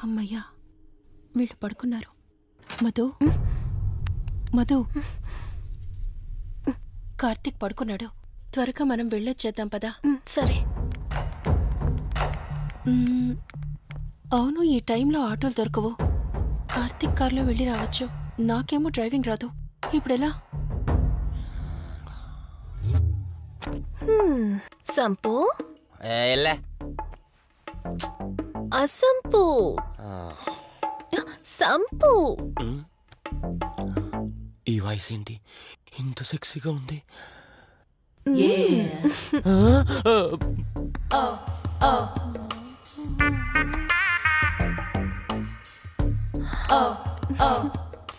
అమ్మయ్యా, వీళ్ళు పడుకున్నారు. మధు మధు, కార్తీక్ పడుకున్నాడు. త్వరగా మనం వెళ్ళొచ్చేద్దాం పదా. సరే. అవును, ఈ టైంలో ఆటోలు దొరకవు. కార్తీక్ కార్లో వెళ్ళి రావచ్చు. నాకేమో డ్రైవింగ్ రాదు. ఇప్పుడెలా? సంపు అసంపు సంపు. ఈ వాయిస్ ఏంటి ఇంత సెక్సీగా ఉంది?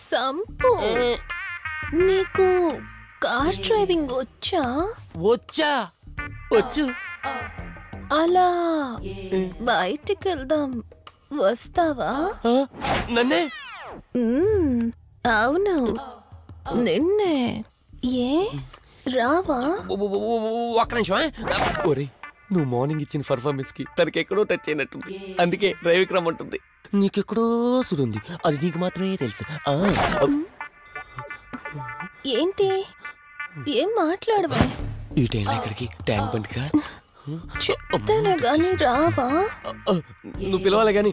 సంపు, నీకు కార్ డ్రైవింగ్ వచ్చా? వచ్చు. అలా బయటికి వెళ్దాం, వస్తావా? నన్నే? అవును, నిన్నే. ఏ రావా? ఒక్క నిమిషం. ఒరే, నువ్వు మార్నింగ్ ఇచ్చిన పర్ఫార్మెన్స్ కి తనకి ఎక్కడో టచ్ అయినట్టుంది. అందుకే డ్రైవింగ్ రమ్మంటుంది. నీకెక్కడో సుడుంది, అది నీకు మాత్రమే తెలుసు. ఏంటి, ఏం మాట్లాడవా? ఈ టైంలో ఇక్కడికి ట్యాంక్ బండ్కా? చెప్తానే గాని రావా? నువ్వు పిలవాలి గాని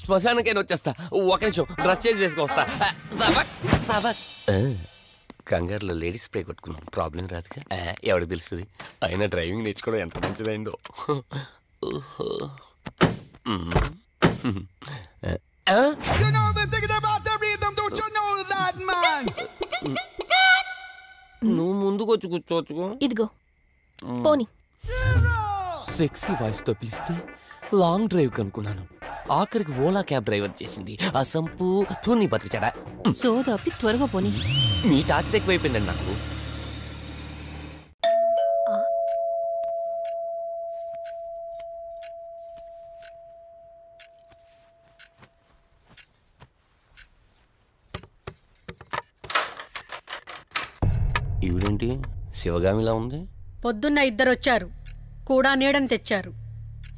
శ్మశానకైనా వచ్చేస్తా. ఒక నిమిషం డ్రెస్ చేంజ్ చేసుకుని వస్తా. కంగారులో లేడీస్ స్ప్రే కొట్టుకున్నాం, ప్రాబ్లం రాదుగా. ఎవరికి తెలుస్తుంది? అయినా డ్రైవింగ్ నేర్చుకోవడం ఎంత మంచిదైందో. నువ్వు ముందుకు వచ్చి కూర్చోవచ్చు. ఇదిగో పోనీ. సెక్సీ వాయిస్ తో పిలిస్తే లాంగ్ డ్రైవ్ కనుక్కున్నాను. ఆఖరికి ఓలా క్యాబ్ డ్రైవర్ చేసింది ఆ సంపు. తూని బతికిచాడా? సోదాపి త్వరగా పోనీ. మీ టార్చర్ ఎక్కువైపోయిందండి నాకు. ఈవిడేంటి శివగామిలా ఉంది? పొద్దున్న 2 వచ్చారు, కూడా నీడని తెచ్చారు.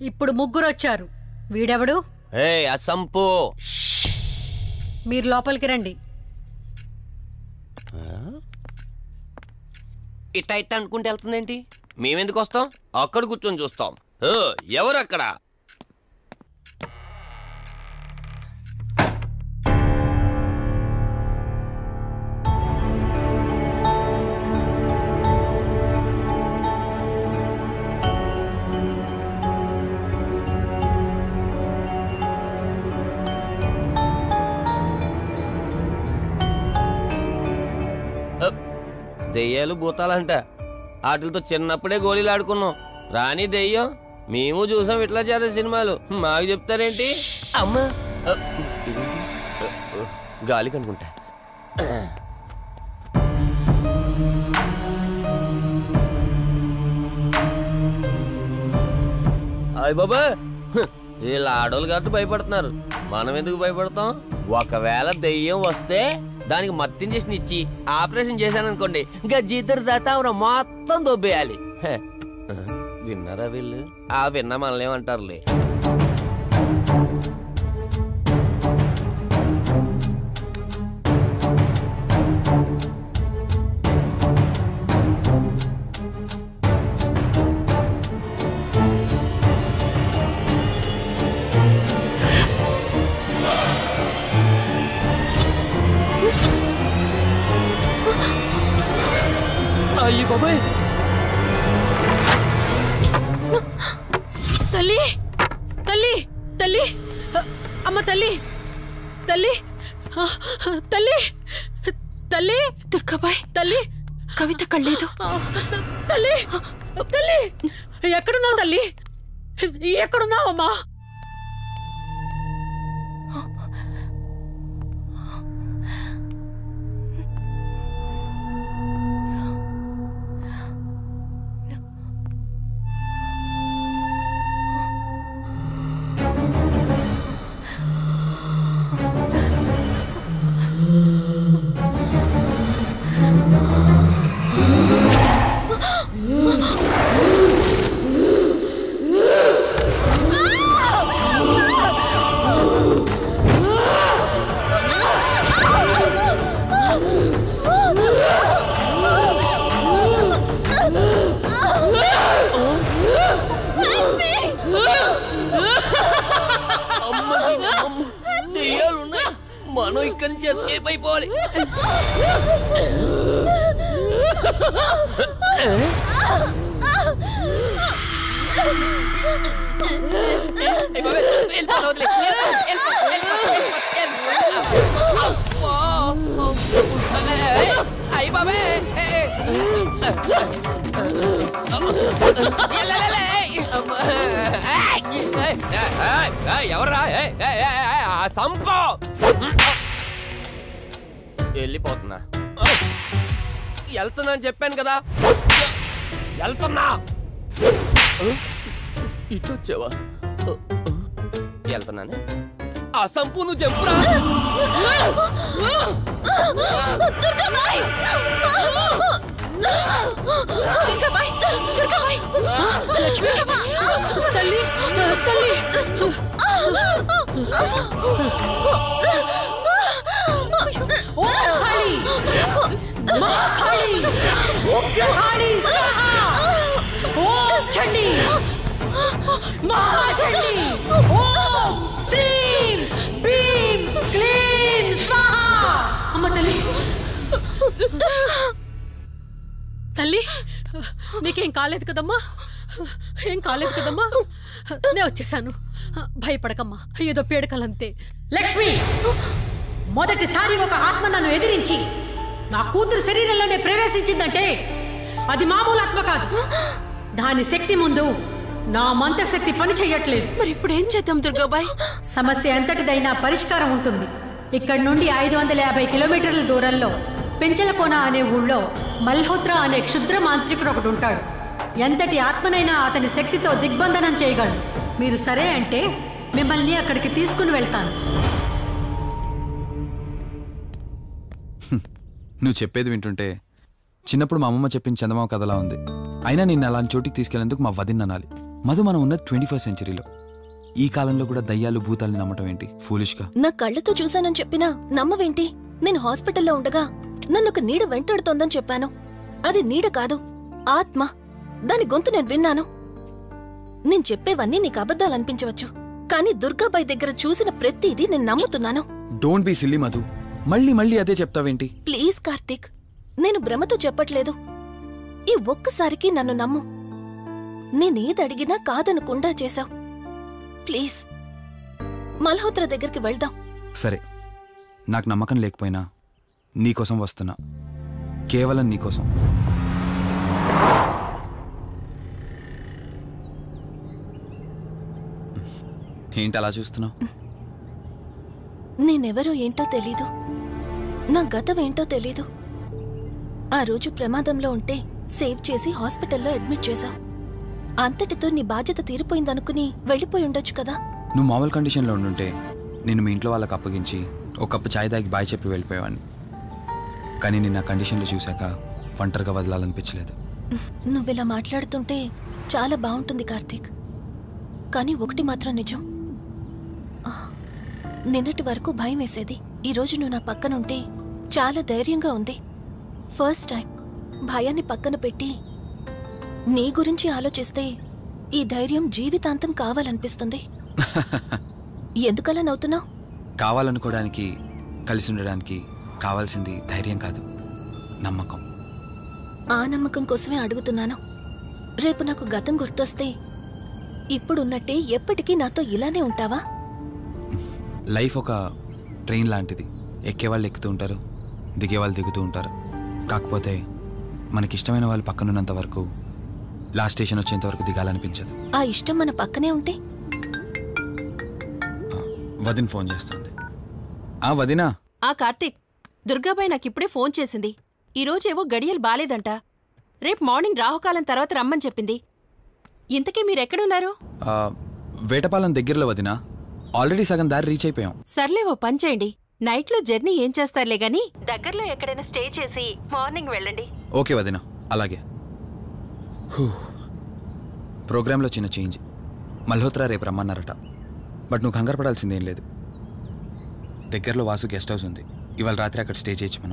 ఇప్పుడు 3 వచ్చారు. వీడెవడు? అసంపు. మీరు లోపలికి రండి. ఇట్ట ఇట్ట అనుకుంటే వెళ్తుందేంటి? మేమెందుకు వస్తాం? అక్కడ కూర్చొని చూస్తాం. ఎవరు అక్కడ? దెయ్యాలు భూతాలంట. వాటితో చిన్నప్పుడే గోళీలు ఆడుకున్నాం. రాని దెయ్యం మేము చూసాం ఇట్లా చేరే సినిమాలు. మాకు చెప్తారేంటి? అమ్మా, గాలి కనుకుంటా. అయ్య బాబా, వీళ్ళ ఆడోళ్ళు కాబట్టి భయపడుతున్నారు. మనం ఎందుకు భయపడతాం? ఒకవేళ దెయ్యం వస్తే దానికి మత్తు ఇంజెక్షన్ ఇచ్చి ఆపరేషన్ చేశాననుకోండి, గజ్జిద్దరు దాతావరం మొత్తం దొబ్బేయాలి. విన్నారా వీళ్ళు? విన్నా మనల్ని ఏమంటారులే. అయ్యి బాబాయ్, తల్లి తల్లి తల్లి, అమ్మ తల్లి తల్లి తల్లి తల్లి, దుర్గాబాయ్, తల్లి కవిత కళ్ళేదు. తల్లి తల్లి, ఎక్కడున్నావు తల్లి? ఎక్కడున్నావమ్మా? దెయ్యాలున్నాయి, మనం ఇక్కడి నుంచి ఎస్కేప్ అయిపోవాలి. అయ్యి బాబే ఎవర్రా సంపో వెళ్ళిపోతున్నా. వెళ్తున్నా అని చెప్పాను కదా, వెళ్తున్నా. ఇటు వచ్చావా? వెళ్తున్నాను. ఆ సంపు నువ్వు చెప్పురా. తల్లి తల్లి తల్లి నీకేం కాలేదు కదమ్మా? ఏం కాలేదు కదమ్మా? నేను వచ్చేసాను, భయపడకమ్మా. ఏదో పీడకలంతే. లక్ష్మి, మొదటిసారి ఒక ఆత్మ నన్ను ఎదిరించి నా కూతురు శరీరంలోనే ప్రవేశించిందంటే అది మామూలు ఆత్మ కాదు. దాని శక్తి ముందు నా మంత్రశక్తి పని చెయ్యట్లేదు. మరి ఇప్పుడు ఏం చేద్దాం దుర్గాబాయ్? సమస్య ఎంతటిదైనా పరిష్కారం ఉంటుంది. ఇక్కడి నుండి 550 కిలోమీటర్ల దూరంలో పెంచలకోన అనే ఊళ్ళో మల్హోత్రా అనే క్షుద్ర మాంత్రికుడు ఒకడు ఉంటాడు. ఎంతటి ఆత్మనైనా అతని శక్తితో దిగ్బంధనం చేయగలడు. మీరు సరే అంటే మిమ్మల్ని అక్కడికి తీసుకుని వెళ్తాను. నువ్వు చెప్పేది వింటుంటే చిన్నప్పుడు మా అమ్మమ్మ చెప్పిన చందమామ కథలా ఉంది. అయినా నిన్ను అలాంటి చోటికి తీసుకెళ్లేందుకు మా వదిన అనాలి. మధు, మనం ఉన్నది 21st సెంచరీలో. ఈ కాలంలో కూడా దయ్యాలు భూతాల్ని నమ్మటం ఏంటి? ఫూలిష్గా. నా కళ్ళతో చూశానని చెప్పినా నమ్మవేంటి? నేను హాస్పిటల్లో ఉండగా నన్ను ఒక నీడ వెంటాడుతోందని చెప్పాను. అది నీడ కాదు, ఆత్మ. దాని గొంతు నేను విన్నాను. నేను చెప్పేవన్నీ నీకు అబద్ధాలనిపించవచ్చు, కానీ దుర్గాబాయ్ దగ్గర చూసిన ప్రతిదీ నేను నమ్ముతున్నాను. Don't be silly Madhu. మళ్ళీ మళ్ళీ అదే చెప్తావేంటి? ప్లీజ్ కార్తీక్, నేను భ్రమతో చెప్పట్లేదు. ఈ ఒక్కసారికి నన్ను నమ్ము. నేనేది అడిగినా కాదనకుండా చేశావు. ప్లీజ్ మల్హోత్రా దగ్గరికి వెళ్దాం. సరే, నాకు నమ్మకం లేకపోయినా నీకోసం వస్తున్నా. కేవలం నీకోసం. ఏంటి అలా చూస్తున్నావు? నేనెవరో ఏంటో తెలీదు, నా గతం ఏంటో తెలీదు. ఆ రోజు ప్రమాదంలో ఉంటే సేవ్ చేసి హాస్పిటల్లో అడ్మిట్ చేశావు. అంతటితో నీ బాధ్యత తీరిపోయిందనుకుని వెళ్ళిపోయి ఉండొచ్చు కదా. నువ్వు మామూలు కండిషన్లో ఉండుంటే నేను మీ ఇంట్లో వాళ్ళకి అప్పగించి ఒక కప్పు ఛాయ్ తాగి బాయ్ చెప్పి వెళ్ళిపోయేవాడిని. కానీ నేను నా కండిషన్లో చూశాక ఒంటరిగా వదలాలనిపించలేదు. నువ్విలా మాట్లాడుతుంటే చాలా బాగుంటుంది కార్తీక్. కానీ ఒకటి మాత్రం నిజం, నిన్నటి వరకు భయం వేసేది. ఈరోజు నువ్వు నా పక్కనుంటే చాలా ధైర్యంగా ఉంది. ఫస్ట్ టైం భయాన్ని పక్కన పెట్టి నీ గురించి ఆలోచిస్తే ఈ ధైర్యం జీవితాంతం కావాలనిపిస్తుంది. ఎందుకలా నవ్వుతున్నావు? కావాలనుకోవడానికి, కలిసి ఉండడానికి కావాల్సింది ధైర్యం కాదు, నమ్మకం. ఆ నమ్మకం కోసమే అడుగుతున్నాను. రేపు నాకు గతం గుర్తొస్తే ఇప్పుడున్నట్టే ఎప్పటికీ నాతో ఇలానే ఉంటావా? లైఫ్ ఒక ట్రైన్ లాంటిది. ఎక్కేవాళ్ళు ఎక్కుతూ ఉంటారు, దిగేవాళ్ళు దిగుతూ ఉంటారు. కాకపోతే మనకిష్టమైన వాళ్ళు పక్కనున్నంత వరకు లాస్ట్ స్టేషన్ వచ్చేంత వరకు దిగాలనిపించదు. ఆ ఇష్టం మన పక్కనే ఉంటే? వదిన ఫోన్ చేస్తుంది. వదినా. కార్తీక్, దుర్గాబాయ్ నాకిప్పుడే ఫోన్ చేసింది. ఈరోజేవో గడియలు బాలేదంట. రేపు మార్నింగ్ రాహుకాలం తర్వాత రమ్మని చెప్పింది. ఇంతకీ మీరెక్కడున్నారు? వేటపాలెం దగ్గరలో వదినా. ఆల్రెడీ సగం దారి రీచ్ అయిపోయాం. సర్లే, ఓ పని చేయండి. నైట్లో జర్నీ ఏం చేస్తారులే గాని దగ్గరలో ఎక్కడైనా స్టే చేసి మార్నింగ్ వెళ్ళండి. ఓకే వదినా, అలాగే. ప్రోగ్రాంలో చిన్న చేంజ్. మల్హోత్రా రేపు రమ్మన్నారట. బట్ నువ్వు కంగారు పడాల్సిందేం లేదు. దగ్గరలో వాసు గెస్ట్ హౌస్ ఉంది. ఇవాళ రాత్రి అక్కడ స్టే చేయొచ్చు మనం.